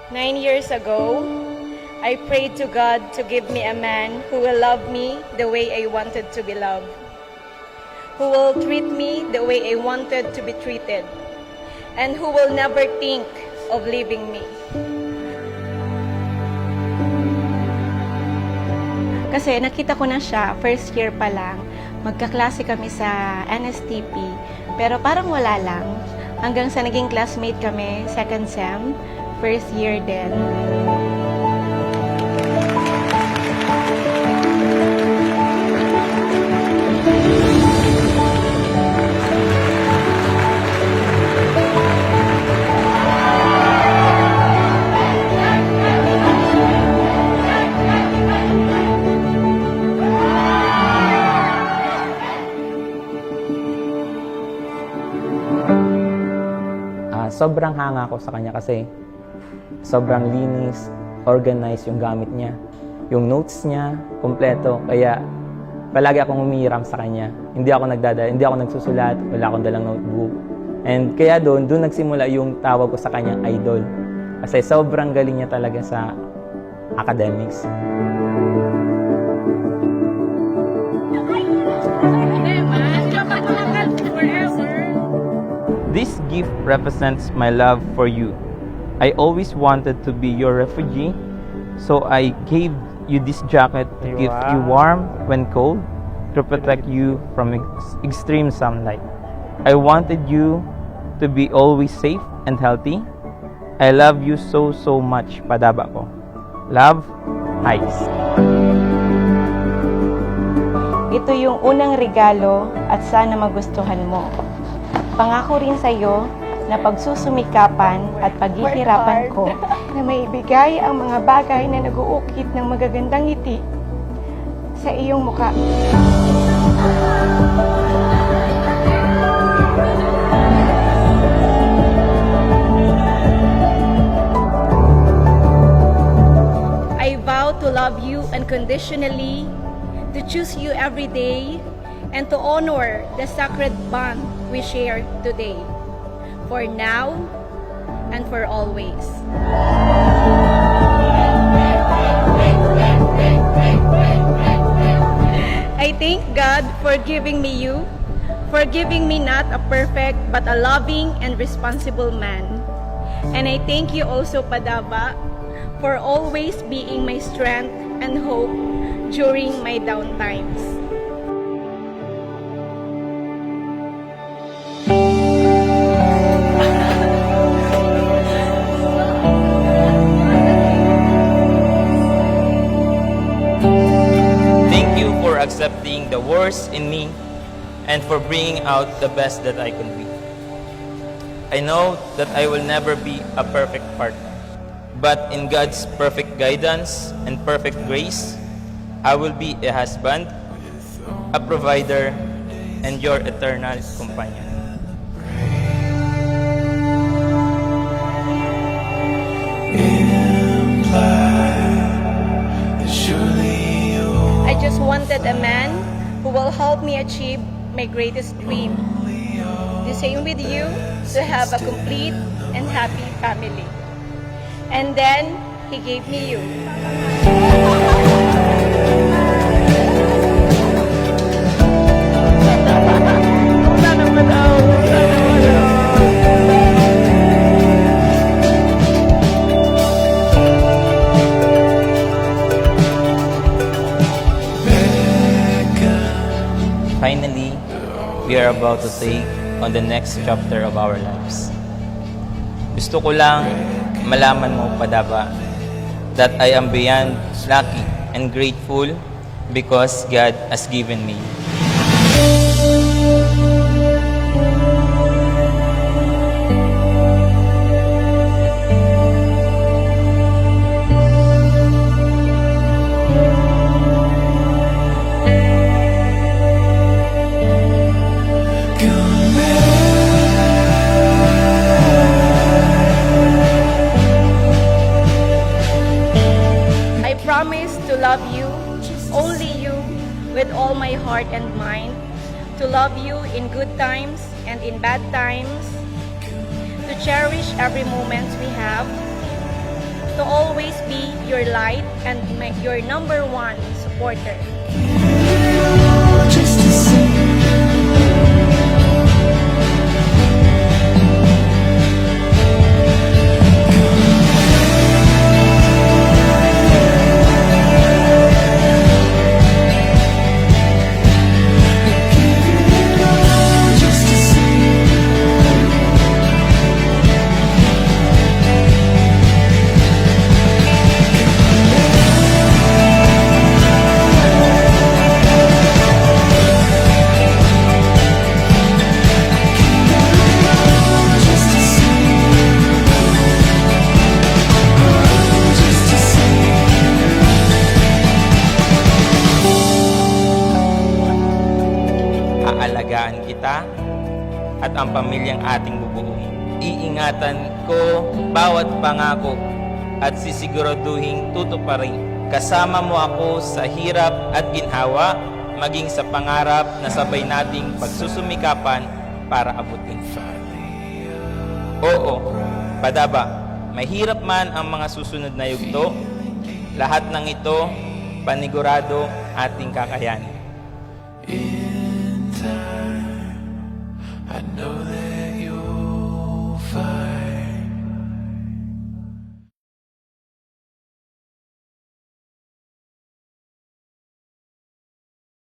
9 years ago, I prayed to God to give me a man who will love me the way I wanted to be loved, who will treat me the way I wanted to be treated, and who will never think of leaving me. Kasi nakita ko na siya, first year pa lang, magkaklase kami sa NSTP, pero parang wala lang. Hanggang sa naging classmate kami, second sem, first year din. Sobrang hanga ko sa kanya kasi sobrang linis, organized yung gamit niya. Yung notes niya, kompleto. Kaya palagi akong umihiram sa kanya. Hindi ako nagsusulat, wala akong dalang notebook. And kaya doon nagsimula yung tawag ko sa kanyang idol. Kasi sobrang galing niya talaga sa academics. This gift represents my love for you. I always wanted to be your refugee, so I gave you this jacket to keep you warm when cold, to protect you from extreme sunlight. I wanted you to be always safe and healthy. I love you so much, Padaba ko. Love, Ice. Ito yung unang regalo at sana magustuhan mo. Pangako rin sa'yo na pagsusumikapan at paghihirapan ko na maibigay ang mga bagay na nag-uukit ng magagandang ngiti sa iyong mukha. I vow to love you unconditionally, to choose you every day, and to honor the sacred bond we share today, for now and for always. I thank God for giving me you, for giving me not a perfect but a loving and responsible man. And I thank you also, Padaba, for always being my strength and hope during my down times. Accepting the worst in me and for bringing out the best that I can be. I know that I will never be a perfect partner, but in God's perfect guidance and perfect grace, I will be a husband, a provider, and your eternal companion. I just wanted a man who will help me achieve my greatest dream. The same with you, to have a complete and happy family. And then, He gave me you. Finally, we are about to take on the next chapter of our lives. Gusto ko lang malaman mo, Padaba, that I am beyond lucky and grateful because God has given me you. Promise to love you, only you, with all my heart and mind, to love you in good times and in bad times, to cherish every moment we have, to always be your light and your number one supporter. Just to see just to see just to see just to see Aalagaan kita at ang pamilyang ating bubuo. Iingatan ko bawat pangako at sisiguraduhin tutuparin. Kasama mo ako sa hirap at ginhawa, maging sa pangarap na sabay nating pagsusumikapan para abutin. Oo, Padaba, mahirap man ang mga susunod na yugto, lahat ng ito panigurado ating kakayanin.